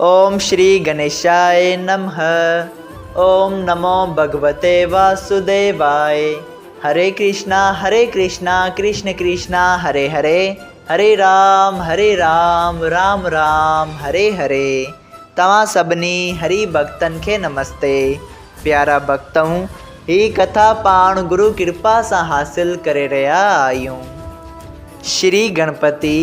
ओम श्री गणेशाय नमः। ओम नमो भगवते वासुदेवाय। हरे कृष्णा कृष्ण कृष्णा हरे हरे, हरे राम राम राम हरे हरे। तव्हां सभिनी हरि भक्तन खे नमस्ते। प्यारा भक्तों, ही कथा पाण गुरु कृपा सां हासिल करे रहिया आहियूं। श्री गणपति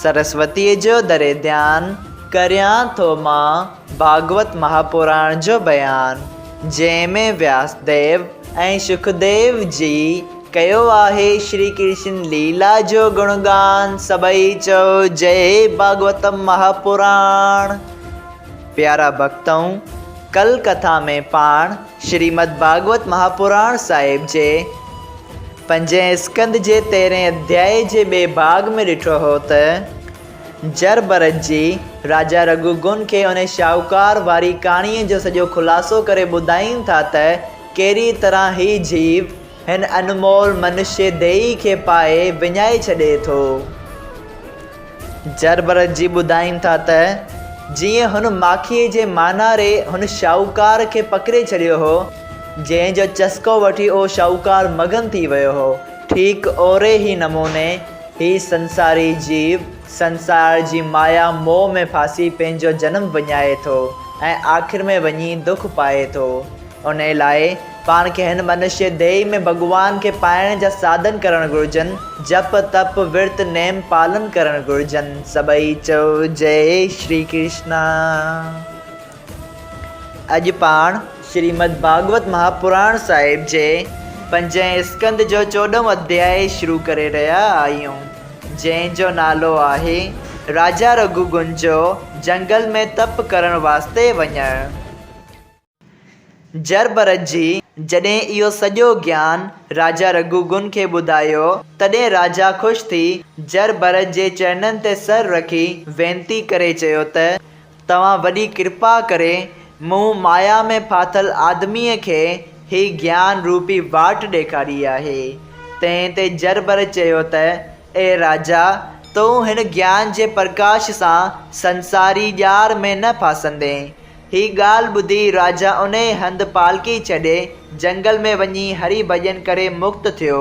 सरस्वती जो दरे ध्यान करियां थो मां भागवत महापुराण जो बयान, जंहिंमें व्यासदेव ऐं सुखदेव जी कयो आहे श्री कृष्ण लीला जो गुणगान। सभई चओ जय भागवतम महापुराण। प्यारा भक्तों, कल कथा में पाण श्रीमद् भागवत महापुराण साहिब जे 5 स्कंद जे 13 अध्याय जे ॿिए भाग में ॾिठो हो त जर भरत जी राजा रघुगुन खे उन शाहूकार वारी कहाणीअ जो सॼो खुलासो करे ॿुधाइनि था त कहिड़ी तरह ही जीव हिन अनमोल मनुष्य देही खे पाए विञाए छॾे थो। जर भरत जी ॿुधाइनि था त जीअं हुन माखीअ जे मानारे हुन शाहूकार खे पकिड़े छॾियो हो, जंहिंजो चस्को वठी उहो शाहूकार मगन थी वियो हो, ठीक ओहिड़े ही नमूने ही संसारी जीव संसार जी माया मोह में फासी पंहिंजो जन्म विञाए थो ऐं आख़िर में वञी दुख पाए थो। उन लाइ पाण खे हिन मनुष्य देह में भगवान के पाइण जा साधन करण घुर्जनि, जप तप विर्त नेम पालन करण घुर्जनि। सभई चओ जय श्री कृष्णा। अॼु पाण श्रीमद् भागवत महापुराण साहिब जे 5 स्कंद जो 14 अध्याय शुरू करे रहिया आहियूं, जंहिंजो नालो आहे राजा रघुगुन जो जंगल में तप करण वास्ते वञणु। जर भरत जी जॾहिं इहो सॼो ज्ञान राजा रघुगुन खे ॿुधायो, तॾहिं राजा ख़ुशि थी जर भरत जे चरणनि ते सर रखी वेनती करे चयो त तव्हां वॾी कृपा करे मूं माया में फाथल आदमीअ खे ही ज्ञान रूपी वाट ॾेखारी आहे। तंहिं ते जर भरत चयो त ए राजा, तूं हिन ज्ञान जे प्रकाश सां संसारी ॼार में न फासंदे। ही ॻाल्हि ॿुधी राजा उन हंधि पालकी छॾे जंगल में वञी हरि भॼन करे मुक्त थियो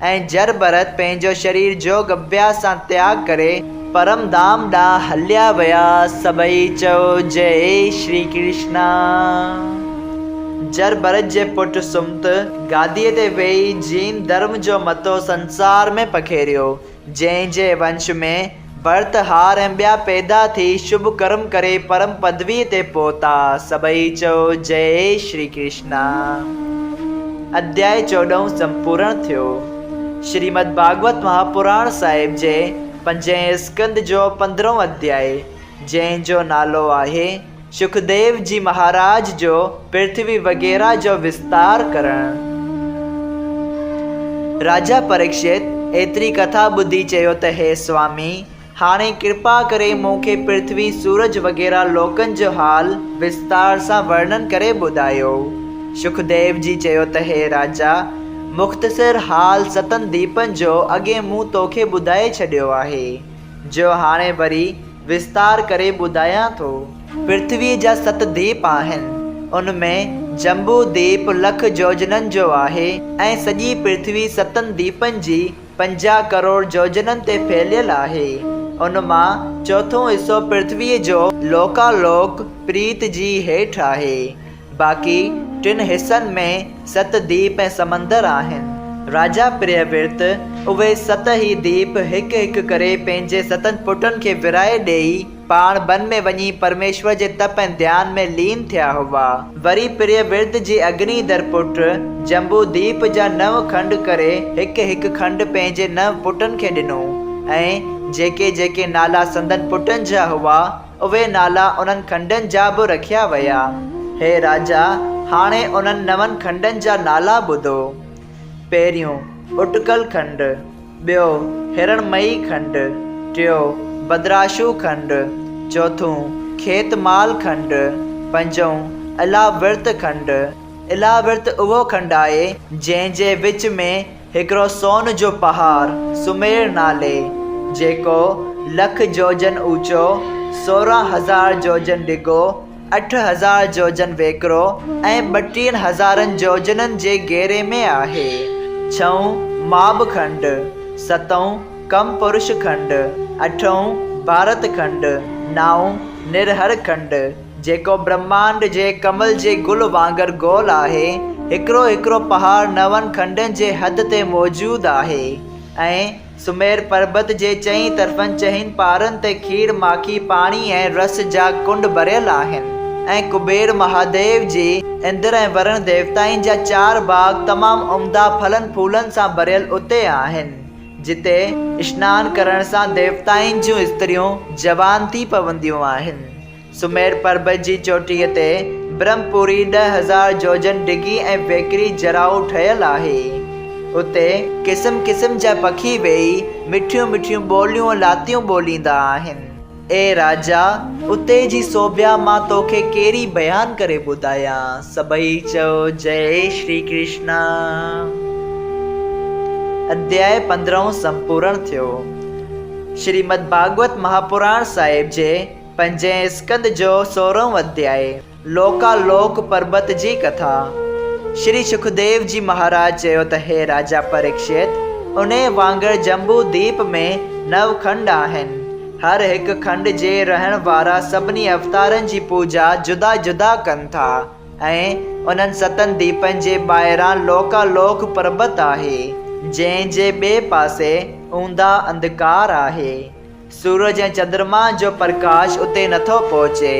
ऐं जर भरत पंहिंजो शरीर जोग अभ्यास सां त्याग करे परम धाम ॾांहुं हलिया विया। सभई चओ जय श्री कृष्णा। जर भरत जे पुटु सुमत गादीअ ते वेही जीन धर्म जो मतो संसार में पखेरियो, जंहिंजे वंश में भरत हार ऐं ॿिया पैदा थी शुभ कर्म करे परम पदवीअ ते पहुता। सभई चओ जय श्री कृष्णा। अध्याय 14 संपूर्ण थियो। श्रीमद् भागवत महापुराण साहिब जे 5 स्कंद जो 15 अध्याय, जंहिंजो नालो आहे सुखदेव जी महाराज जो पृथ्वी वग़ैरह जो विस्तार करण। राजा परीक्षित एतिरी कथा ॿुधी चयो त हे स्वामी, हाणे कृपा करे मूंखे पृथ्वी सूरज वग़ैरह लोकनि जो हाल विस्तार सां वर्णन करे ॿुधायो। सुखदेव जी चयो त हे राजा, मुख़्तसिर हाल 7 दीपनि जो अॻे मूं तोखे ॿुधाए छॾियो आहे, जो हाणे वरी विस्तार करे ॿुधायां थो। पृथ्वीअ जा 7 दीप आहिनि। उनमें जम्बू दीप 1,00,000 योजननि जो आहे ऐं सॼी पृथ्वी 7 दीपनि जी 50 करोड़ योजननि ते फैलियल आहे। उन मां चौथों हिसो पृथ्वीअ जो लोकालोक प्रीत जी हेठि आहे। बाक़ी 3 हिसनि में 7 दीप ऐं समंदर आहिनि। राजा प्रियव्रत उहे 7 ही दीप हिकु हिकु करे पंहिंजे 7 पुटनि खे विराए ॾेई पाण वन में वञी परमेश्वर जे तप ऐं ध्यान में लीन थिया हुआ। वरी प्रियव्रत जी अग्निधर पुट जम्बू दीप जा 9 खंड करे हिकु हिकु खंड पंहिंजे 9 पुटनि खे ॾिनो ऐं जेके जेके नाला संदन पुटनि जा हुआ, उहे नाला उन्हनि खंडनि जा बि रखिया विया। हे राजा, हाणे उन्हनि 9 खंडनि जा नाला ॿुधो। पहिरियों उटकल खंड, ॿियो हिरणमई खंड, टियों भद्राशु खंड, चौथों खेतमाल खंड, पंजों इलावर्त खंड। इलावर्त उहो खंड आहे जंहिंजे विच में हिकिड़ो सोन जो पहाड़ सुमेर नाले, जेको 1,00,000 योजन ऊचो 16,000 जोजन डिघो, 8,000 जोजन वेकिरो ऐं 32,000 जोजननि जे घेरे में आहे। 6 माब खंड, 7 कम पुरुष खंड, 8 भारत खंड, 9 निरहर खंड जेको ब्रह्मांड जे कमल जे गुल वांगर गोल आहे। हिकिड़ो हिकिड़ो पहाड़ 9 खंडनि जे हद ते मौजूद आहे ऐं सुमेर पर्वत जे चईं तरफ़नि चईं पारनि ते खीर माखी पाणी ऐं रस जा कुंड भरियल आहिनि ऐं कुबेर महादेव जी इंद्र ऐं वरुण देवताउनि जा 4 बाग तमामु उम्दा फलनि फूलनि सां भरियल उते आहिनि, जिते स्नान करण सां देवताउनि जूं स्त्रियूं जवान थी पवंदियूं आहिनि। सुमेर पर्वत जी चोटीअ ते ब्रह्मपुरी 10,000 जोजन डिघी ऐं वेकिरी जराउ ठहियल आहे। उते किस्म किस्म जा पखी वेही मिठियूं मिठियूं ॿोलियूं लातियूं ॿोलींदा आहिनि। ए राजा, उते जी सोभ्या मां तोखे कहिड़ी बयान करे ॿुधायां। सभई चओ जय श्री कृष्ण। अध्याय 15 संपूर्ण थियो। श्रीमद् भागवत महापुराण साहिब जे 5 स्कंद जो 16 अध्याय लोकालोक पर्वत जी कथा। श्री सुखदेव जी महाराज चयो त हे राजा परीक्षित, उन वांगुरु जम्बू द्वीप में 9 खंड आहिनि। हर हिकु खंड जे रहण वारा सभिनी अवतारनि जी पूजा जुदा जुदा कनि था ऐं उन्हनि 7 द्वीपनि जे ॿाहिरां लोकालोक पर्वत आहे, जंहिं जे ॿिए पासे ऊंधा अंधकार आहे। सूरज ऐं चंद्रमा जो प्रकाश उते नथो पहुचे।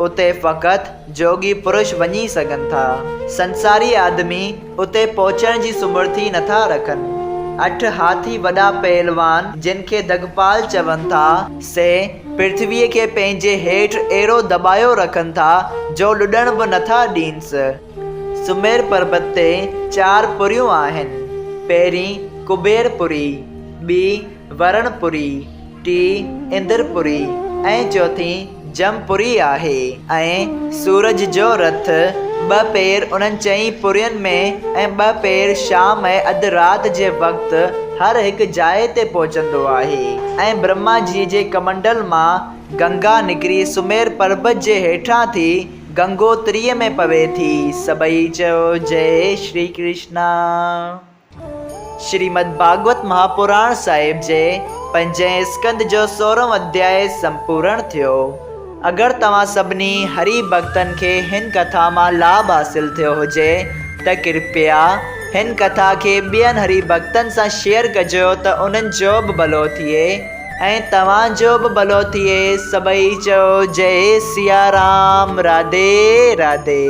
उते फ़क़ति जोगी पुरुष वञी सघनि था। संसारी आदमी उते पहुचण जी सुमर्थी नथा रखनि। 8 हाथी वॾा पहलवान, जिन खे दगपाल चवनि था, से पृथ्वीअ खे पंहिंजे हेठि अहिड़ो दॿायो रखनि था जो लुॾण बि नथा ॾींस। सुमेर पर्वत ते 4 पुरियूं आहिनि। पहिरीं कुबेरपुरी, ॿी वरणपुरी, टी इंद्रपुरी ऐं चौथी जमपुरी आहे ऐं सूरज जो रथ 2 पेर उन्हनि 4 पुरियुनि में ऐं 2 पेर शाम ऐं अधु राति जे वक़्तु हर हिकु जाइ ते पहुचंदो आहे ऐं ब्रह्मा जी जे कमंडल मां गंगा निकिरी सुमेर पर्वत जे हेठां थी गंगोत्रीअ में पवे थी। सभई चयो जय श्री कृष्ण। श्रीमद् भागवत महापुराण साहिब जे 5 स्कंद जो 16 अध्याय संपूर्ण थियो। अगर तव्हां सभिनी हरि भक्तनि खे हिन कथा मां लाभ हासिल थियो हुजे त कृपया हिन कथा खे ॿियनि हरि भक्तनि सां शेयर कजो त उन्हनि जो बि भलो थिए ऐं तव्हांजो बि भलो थिए। सभई चओ जय सिया राम। राधे राधे।